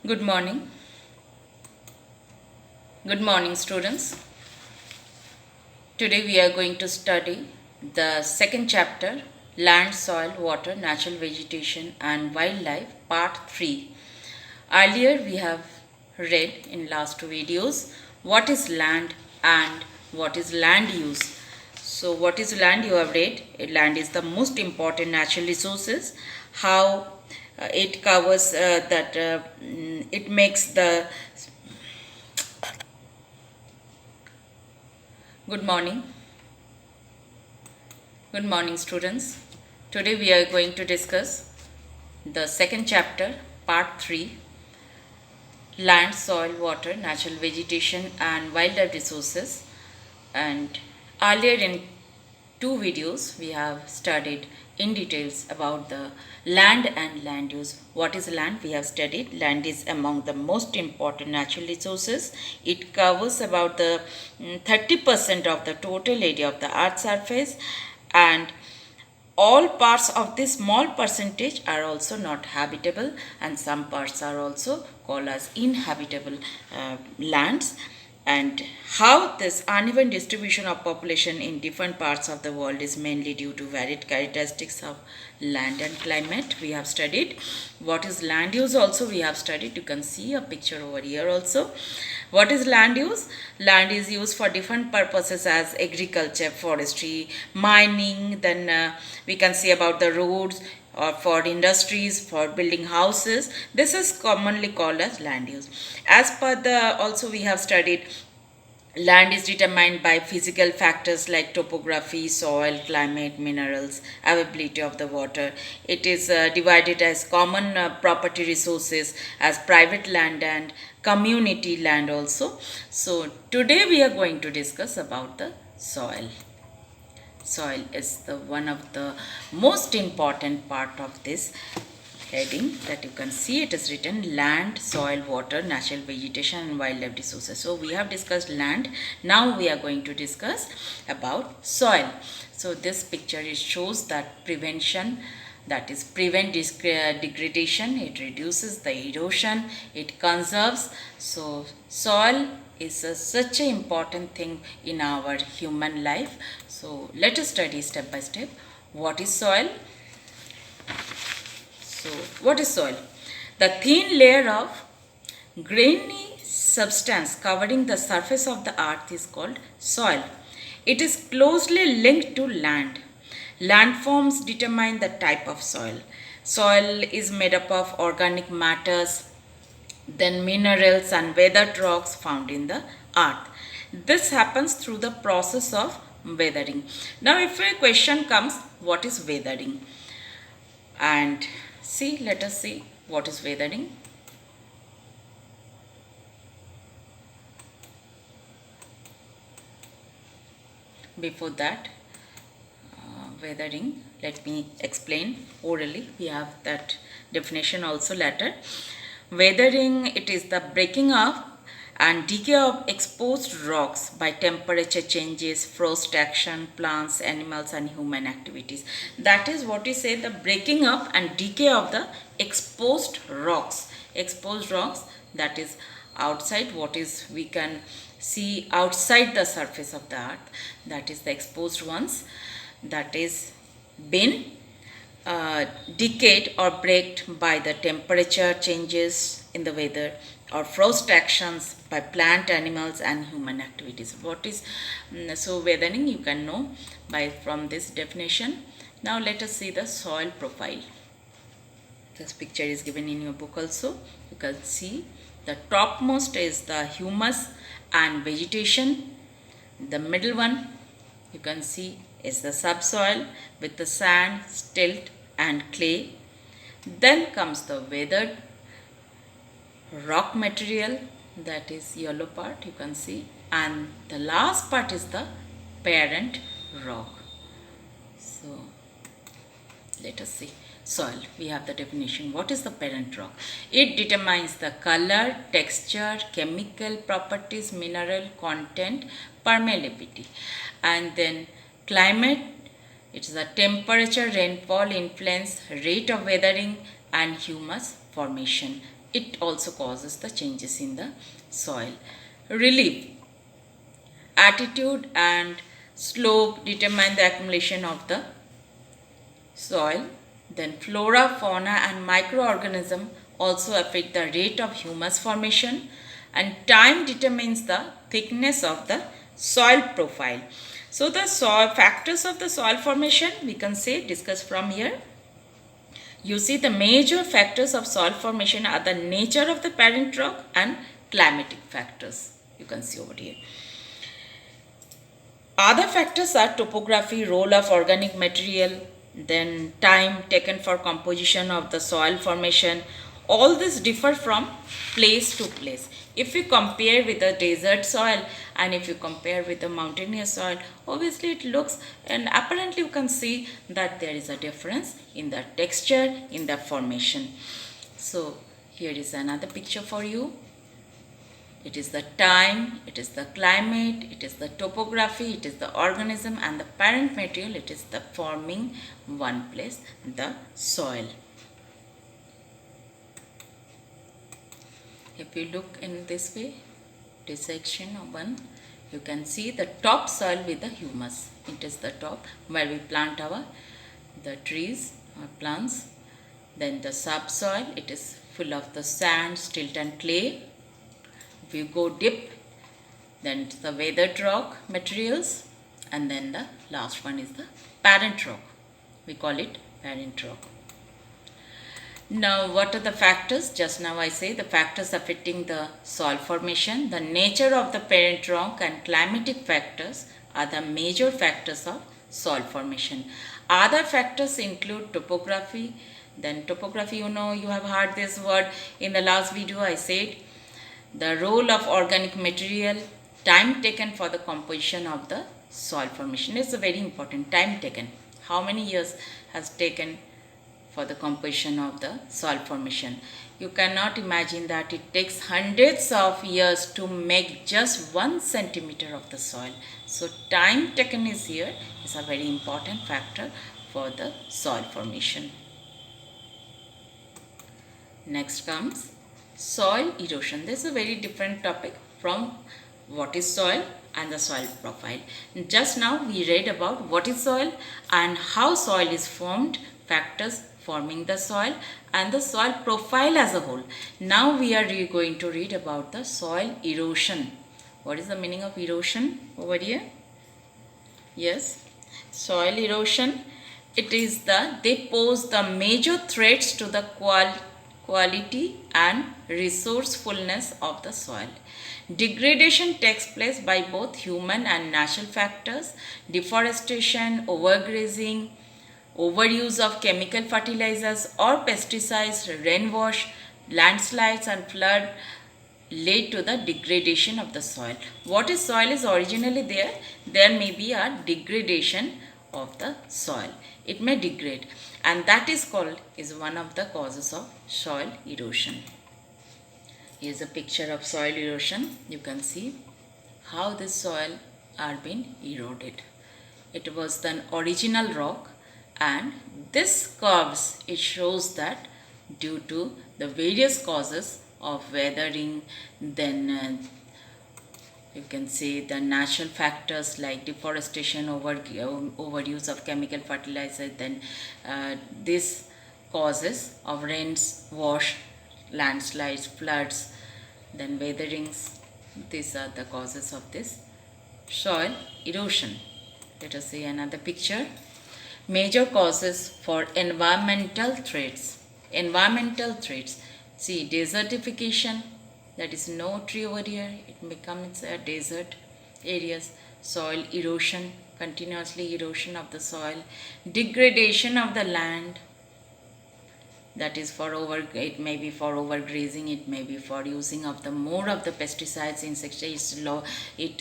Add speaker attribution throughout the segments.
Speaker 1: Good morning. Good morning, students. Today we are going to study the second chapter Land, Soil, Water, Natural Vegetation and Wildlife, Part 3. Earlier we have read in last two videos what is land and what is land use. So, what is land you have read? Land is the most important natural resources. How it covers it makes the Good morning. Good morning, students. Today we are going to discuss the second chapter, part 3 Land, Soil, Water, Natural Vegetation, and Wildlife Resources. And earlier in two videos, we have studied in details about the land and land use. What is land? We have studied land is among the most important natural resources. It covers about the 30% of the total area of the earth's surface, and all parts of this small percentage are also not habitable, and some parts are also called as inhabitable lands. And how this uneven distribution of population in different parts of the world is mainly due to varied characteristics of land and climate we have studied. What is land use also we have studied. You can see a picture over here also. What is land use? Land is used for different purposes as agriculture, forestry, mining. Then we can see about the roads or for industries, for building houses. This is commonly called as land use. As per the also we have studied land is determined by physical factors like topography, soil, climate, minerals, availability of the water. It is divided as common property resources as private land and community land also. So today we are going to discuss about the soil. Soil is the one of the most important part of this heading that you can see. It is written land, soil, water, natural vegetation and wildlife resources. So we have discussed land. Now we are going to discuss about soil. So this picture it shows that prevention, that is prevent degradation, it reduces the erosion, it conserves. So soil is such an important thing in our human life. So let us study step by step. What is soil? So, what is soil? The thin layer of grainy substance covering the surface of the earth is called soil. It is closely linked to land. Landforms determine the type of soil. Soil is made up of organic matters, then minerals and weathered rocks found in the earth. This happens through the process of weathering. Now, if a question comes, what is weathering? And see, let us see what is weathering. Before that, weathering, let me explain orally. We have that definition also later. Weathering, it is the breaking up and decay of exposed rocks by temperature changes, frost action, plants, animals and human activities. That is what we say, the breaking up and decay of the exposed rocks. Exposed rocks, that is outside, what is we can see outside the surface of the earth, that is the exposed ones, that is been decayed or breaked by the temperature changes in the weather or frost actions by plant, animals and human activities. What is so weathering you can know by from this definition. Now let us see the soil profile. This picture is given in your book also. You can see the topmost is the humus and vegetation. The middle one you can see is the subsoil with the sand, silt and clay. Then comes the weathered rock material, that is yellow part you can see, and the last part is the parent rock. So let us see soil. We have the definition. What is the parent rock? It determines the color, texture, chemical properties, mineral content, permeability. And then climate, it is the temperature, rainfall, influence, rate of weathering and humus formation. it also causes the changes in the soil. Relief, attitude and slope determine the accumulation of the soil. Then flora, fauna and microorganism also affect the rate of humus formation, and time determines the thickness of the soil profile. So the soil factors of the soil formation we can say discuss from here. You see, the major factors of soil formation are the nature of the parent rock and climatic factors. You can see over here. Other factors are topography, role of organic material, then time taken for composition of the soil formation. All this differ from place to place. If you compare with the desert soil and if you compare with the mountainous soil, obviously it looks, and apparently you can see that there is a difference in the texture, in the formation. So here is another picture for you. It is the time, it is the climate, it is the topography, it is the organism and the parent material, it is the forming one place, the soil. If you look in this way, dissection of one, you can see the top soil with the humus. It is the top where we plant the trees or plants. Then the subsoil, it is full of the sand, silt and clay. If you go deep, then the weathered rock materials, and then the last one is the parent rock. We call it parent rock. Now, what are the factors? Just now I say the factors affecting the soil formation. The nature of the parent rock and climatic factors are the major factors of soil formation. Other factors include topography. Then topography, you know, you have heard this word in the last video. I said the role of organic material, time taken for the composition of the soil formation is a very important. Time taken. How many years has taken for the composition of the soil formation? You cannot imagine that it takes hundreds of years to make just 1 centimeter of the soil. So time taken is here is a very important factor for the soil formation. Next comes soil erosion. This is a very different topic from what is soil and the soil profile. Just now we read about what is soil and how soil is formed, factors forming the soil and the soil profile as a whole. Now we are going to read about the soil erosion. What is the meaning of erosion over here? Yes, soil erosion, it is they pose the major threats to the quality and resourcefulness of the soil. Degradation takes place by both human and natural factors. Deforestation, overgrazing, overuse of chemical fertilizers or pesticides, rainwash, landslides and flood lead to the degradation of the soil. What is soil is originally there. There may be a degradation of the soil. It may degrade, and that is one of the causes of soil erosion. Here is a picture of soil erosion. You can see how this soil are being eroded. It was the original rock, and this curves, it shows that due to the various causes of weathering, then you can say the natural factors like deforestation, overuse of chemical fertilizer, then this causes of rains, wash, landslides, floods, then weatherings. These are the causes of this soil erosion. Let us see another picture. Major causes for environmental threats. Environmental threats. See, desertification, that is no tree over here, it becomes a desert areas. Soil erosion, continuously erosion of the soil. Degradation of the land, that is it may be for overgrazing, it may be for using of the more of the pesticides, insecticides. It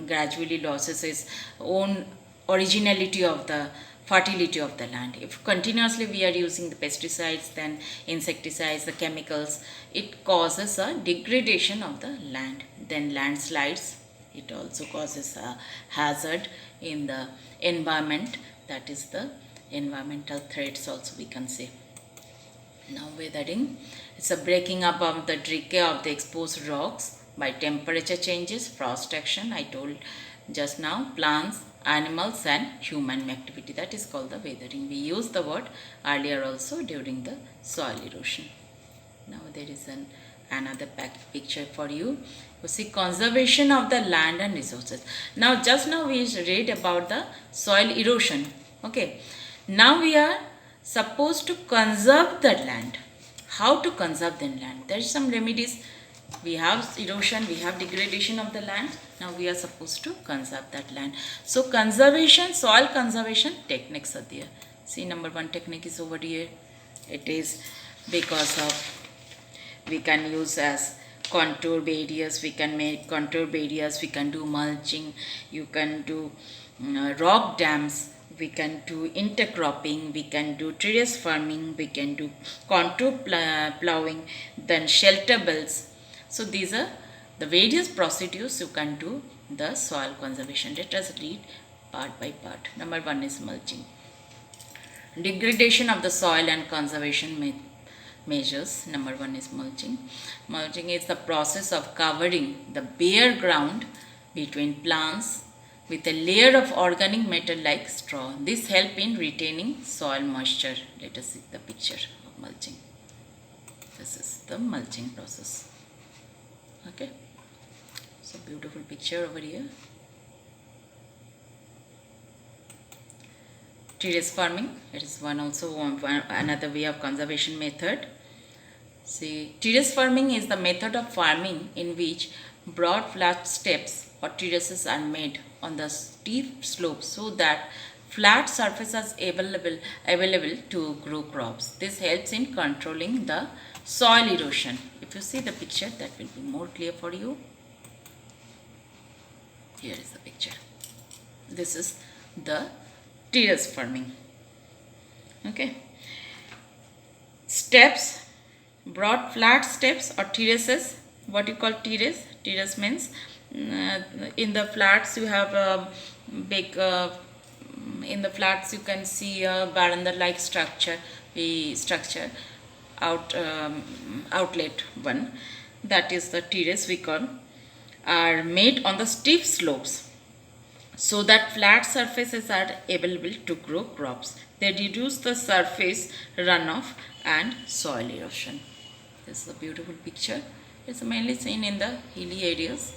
Speaker 1: gradually loses its own originality of the fertility of the land. If continuously we are using the pesticides, then insecticides, the chemicals, it causes a degradation of the land. Then landslides, it also causes a hazard in the environment, that is the environmental threats also we can say. Now weathering, It's a breaking up of the decay of the exposed rocks by temperature changes, frost action, I told just now, plants, animals and human activity. That is called the weathering. We used the word earlier also during the soil erosion. Now there is another picture for you. You see conservation of the land and resources. Now just now we read about the soil erosion. Okay. Now we are supposed to conserve the land. How to conserve the land? There is some remedies. We have erosion, we have degradation of the land. Now we are supposed to conserve that land. So conservation, soil conservation techniques are there. See, number one technique is over here. It is because of we can use as contour barriers, we can make contour barriers, we can do mulching, you can do rock dams, we can do intercropping, we can do terrace farming, we can do contour plowing, then shelter belts. So these are the various procedures you can do the soil conservation. Let us read part by part. Number one is mulching. Degradation of the soil and conservation measures. Number one is mulching. Mulching is the process of covering the bare ground between plants with a layer of organic matter like straw. This helps in retaining soil moisture. Let us see the picture of mulching. This is the mulching process. Okay. So beautiful picture over here. Terrace farming, it is another way of conservation method. See, terrace farming is the method of farming in which broad flat steps or terraces are made on the steep slopes so that flat surfaces available to grow crops. This helps in controlling the soil erosion. If you see the picture, that will be more clear for you. Here is the picture. This is the terrace farming. Okay. Steps, broad flat steps or terraces. What you call terrace? Terrace means in the flats you have a big in the flats you can see a veranda like structure, outlet one, that is the terrace we call, are made on the steep slopes so that flat surfaces are available to grow crops. They reduce the surface runoff and soil erosion. This is a beautiful picture. It's mainly seen in the hilly areas,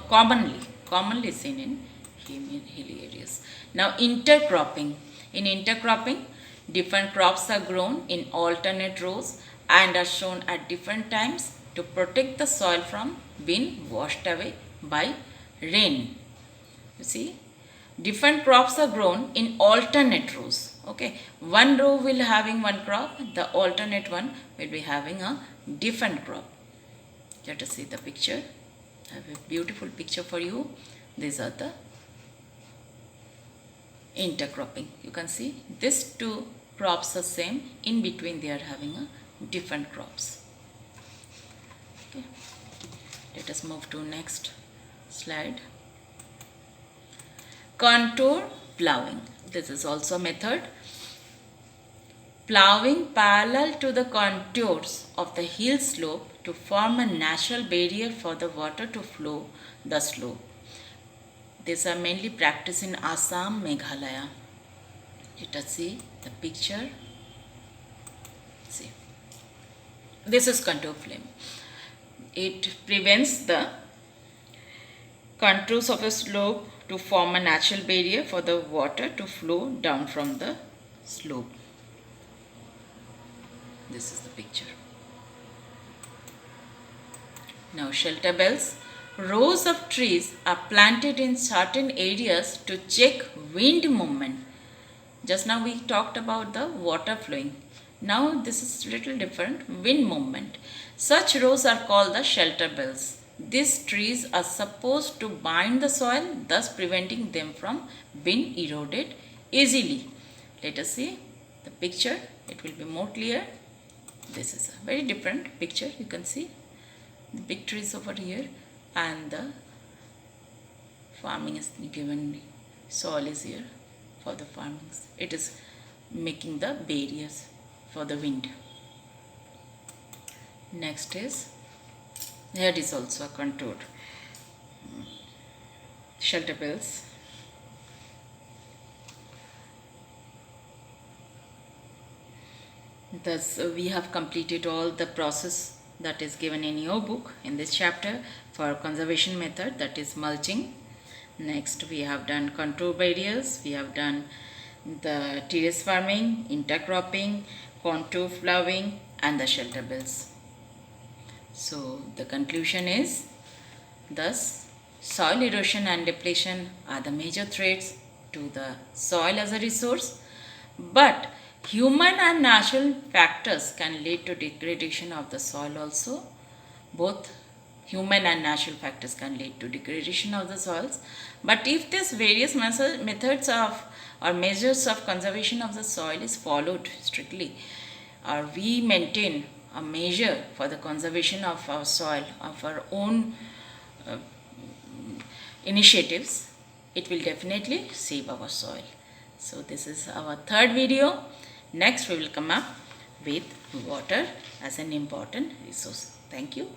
Speaker 1: commonly seen in hilly areas. Now intercropping. In intercropping, different crops are grown in alternate rows and are sown at different times to protect the soil from being washed away by rain. You see, different crops are grown in alternate rows. Okay, one row will having one crop, the alternate one will be having a different crop. Let us see the picture. I have a beautiful picture for you. These are the intercropping. You can see these two crops are same. In between they are having a different crops. Okay. Let us move to next slide. Contour plowing. This is also a method. Plowing parallel to the contours of the hill slope to form a natural barrier for the water to flow the slope. These are mainly practiced in Assam, Meghalaya. Let us see the picture. See, this is contour plowing. It prevents the contours of a slope to form a natural barrier for the water to flow down from the slope. This is the picture. Now shelter belts. Rows of trees are planted in certain areas to check wind movement. Just now we talked about the water flowing. Now this is little different, wind movement. Such rows are called the shelter belts. These trees are supposed to bind the soil, thus preventing them from being eroded easily. Let us see the picture. It will be more clear. This is a very different picture. You can see the big trees over here and the farming is given, soil is here for the farming. It is making the barriers for the wind. Next is, here is also a contoured shelter bells. Thus, we have completed all the process that is given in your book in this chapter for conservation method, that is mulching. Next, we have done contour barriers, we have done the terrace farming, intercropping, contour flowering, and the shelter bells. So, the conclusion is, thus, soil erosion and depletion are the major threats to the soil as a resource, but human and natural factors can lead to degradation of the soil also. Both human and natural factors can lead to degradation of the soils. But if these various methods of or measures of conservation of the soil is followed strictly, or we maintain a measure for the conservation of our soil, of our own initiatives, it will definitely save our soil. So this is our third video. Next we will come up with water as an important resource. Thank you.